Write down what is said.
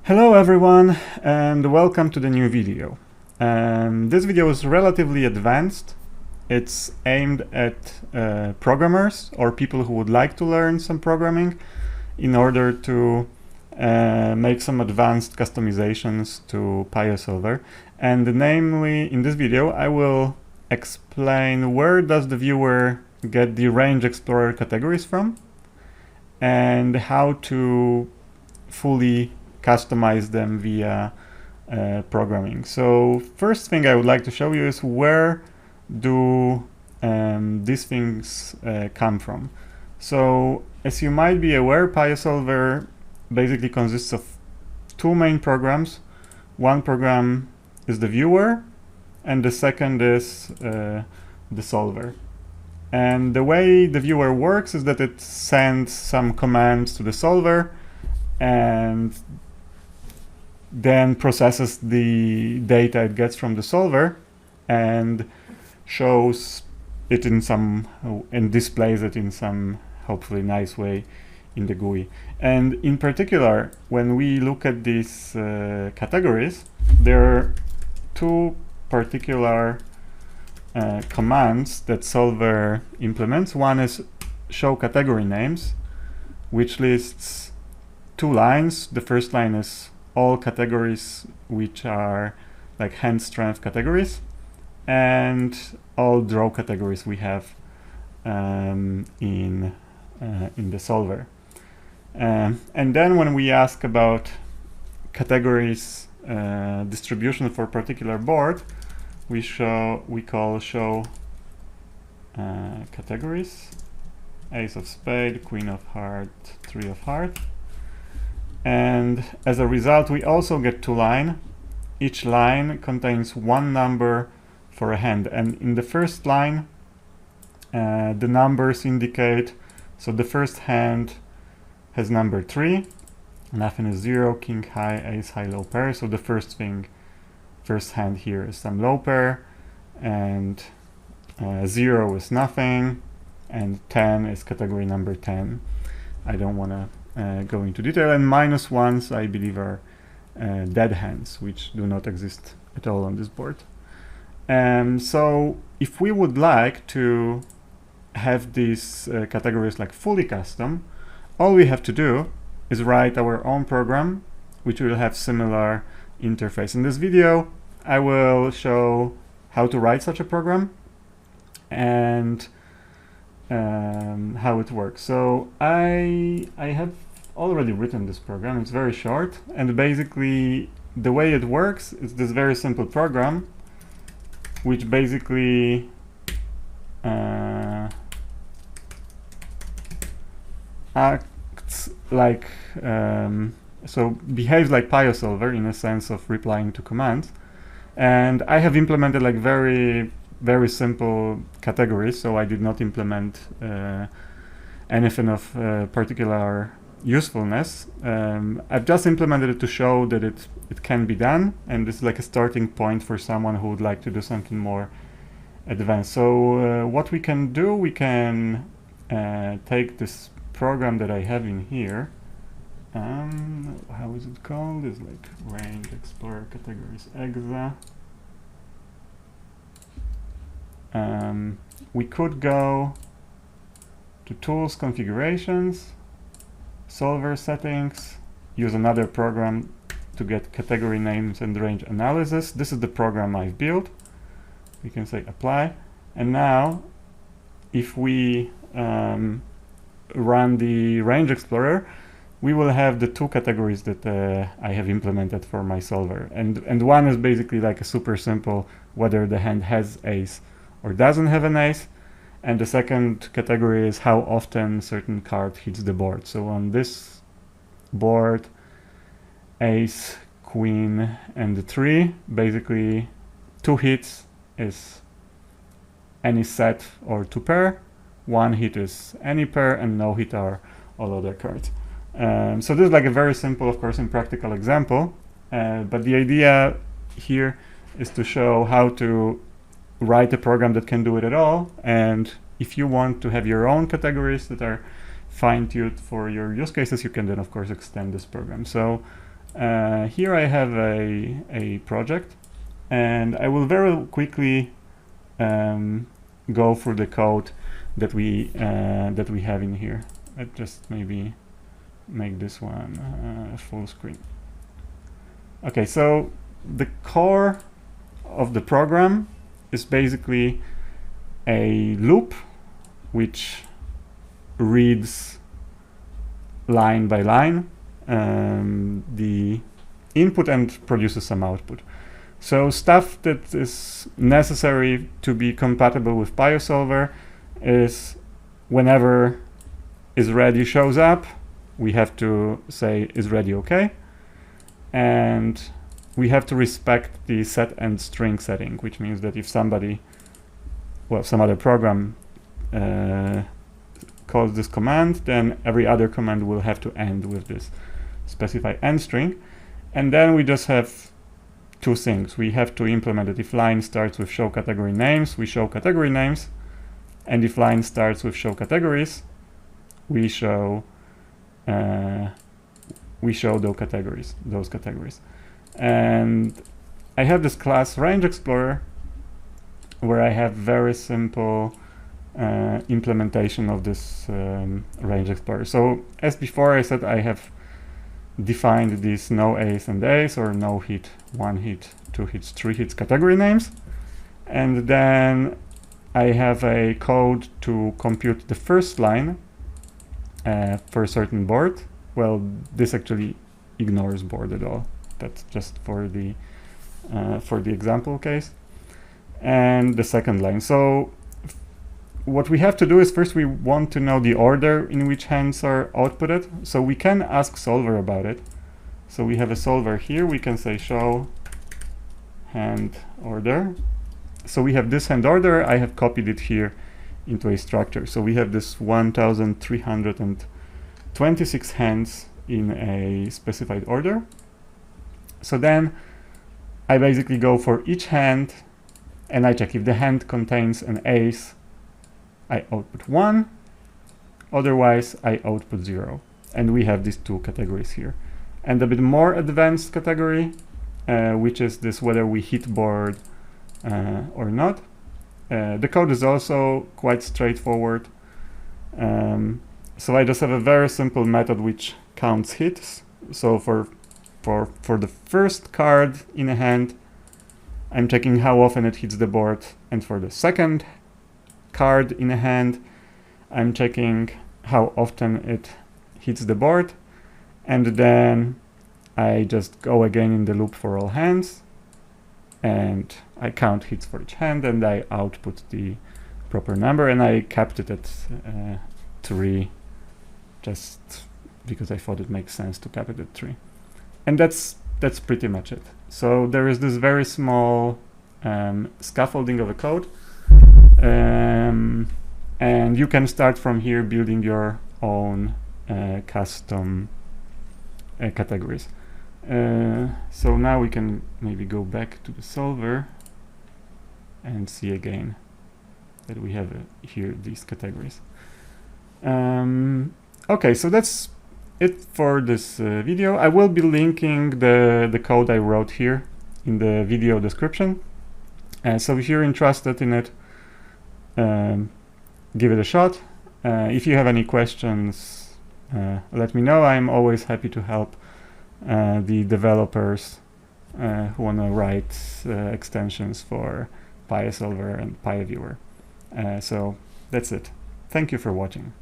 Hello everyone and welcome to the new video. This video is relatively advanced. It's aimed at programmers or people who would like to learn some programming in order to make some advanced customizations to PioSolver. And namely, in this video I will explain where does the viewer get the Range Explorer categories from and how to fully customize them via programming. So first thing I would like to show you is where do these things come from. So as you might be aware, PioSolver basically consists of two main programs. One program is the viewer and the second is the solver. And the way the viewer works is that it sends some commands to the solver and then processes the data it gets from the solver and shows it in some and displays it in some hopefully nice way in the GUI. And in particular, when we look at these categories, there are two particular commands that solver implements. One is show category names, which lists two lines. The first line is all categories which are like hand strength categories, and all draw categories we have in the solver. And then when we ask about categories distribution for a particular board, we call show categories, ace of spade, queen of heart, three of heart. And as a result, we also get two lines. Each line contains one number for a hand. And in the first line, the numbers indicate, so the first hand has number 3, nothing is 0, king high, ace high, low pair. So the first hand here is some low pair, and 0 is nothing, and 10 is category number 10. I don't want to go into detail, and minus ones I believe are dead hands, which do not exist at all on this board. So if we would like to have these categories like fully custom, all we have to do is write our own program which will have similar interface. In this video I will show how to write such a program and how it works. So I have already written this program. It's very short, and basically the way it works is this very simple program which basically acts like so behaves like PioSolver in a sense of replying to commands. And I have implemented like very simple categories, so I did not implement anything of particular usefulness. I've just implemented it to show that it can be done, and this is like a starting point for someone who would like to do something more advanced. So what we can do, we can take this program that I have in here. How is it called? It's like Range Explorer Categories Exa. We could go to Tools, Configurations, Solver Settings, use another program to get category names and range analysis. This is the program I've built. We can say apply, and now if we run the Range Explorer, we will have the two categories that I have implemented for my solver, and one is basically like a super simple whether the hand has ace or doesn't have an ace, and the second category is how often certain card hits the board. So on this board, ace, queen, and the 3, basically 2 hits is any set or 2 pair, 1 hit is any pair, and no hit are all other cards. So this is like a very simple, of course, impractical example, but the idea here is to show how to write a program that can do it at all. And if you want to have your own categories that are fine-tuned for your use cases, you can then of course extend this program. So Here I have a project, and I will very quickly go through the code that we have in here. Let's just maybe make this one full screen. Okay, so the core of the program is basically a loop which reads line by line the input and produces some output. So stuff that is necessary to be compatible with PioSolver is whenever isReady shows up, we have to say isReady OK, and we have to respect the set and string setting, which means that if somebody, well, some other program calls this command, then every other command will have to end with this specify end string. And then we just have two things. We have to implement it. If line starts with show category names, we show category names, and if line starts with show categories, we show those categories. And I have this class Range Explorer where I have very simple implementation of this Range Explorer. So as before I said, I have defined these no A's and A's, or no hit, 1 hit, 2 hits, 3 hits category names. And then I have a code to compute the first line for a certain board. Well, this actually ignores board at all. That's just for the example case. And the second line. So what we have to do is first we want to know the order in which hands are outputted. So we can ask Solver about it. So we have a solver here. We can say show hand order. So we have this hand order. I have copied it here into a structure. So we have this 1,326 hands in a specified order. So then I basically go for each hand and I check if the hand contains an ace, I output 1, otherwise I output 0. And we have these two categories here. And a bit more advanced category, which is this whether we hit board or not. The code is also quite straightforward. So I just have a very simple method which counts hits. So for the first card in a hand, I'm checking how often it hits the board, and for the second card in a hand, I'm checking how often it hits the board, and then I just go again in the loop for all hands, and I count hits for each hand, and I output the proper number, and I capped it at 3, just because I thought it makes sense to cap it at 3. And that's pretty much it. So there is this very small scaffolding of a code, and you can start from here building your own custom categories. So now we can maybe go back to the solver and see again that we have here these categories. Okay, so that's it for this video. I will be linking the code I wrote here in the video description. So if you're interested in it, give it a shot. If you have any questions, let me know. I'm always happy to help the developers who want to write extensions for PioSolver and PioViewer. So that's it. Thank you for watching.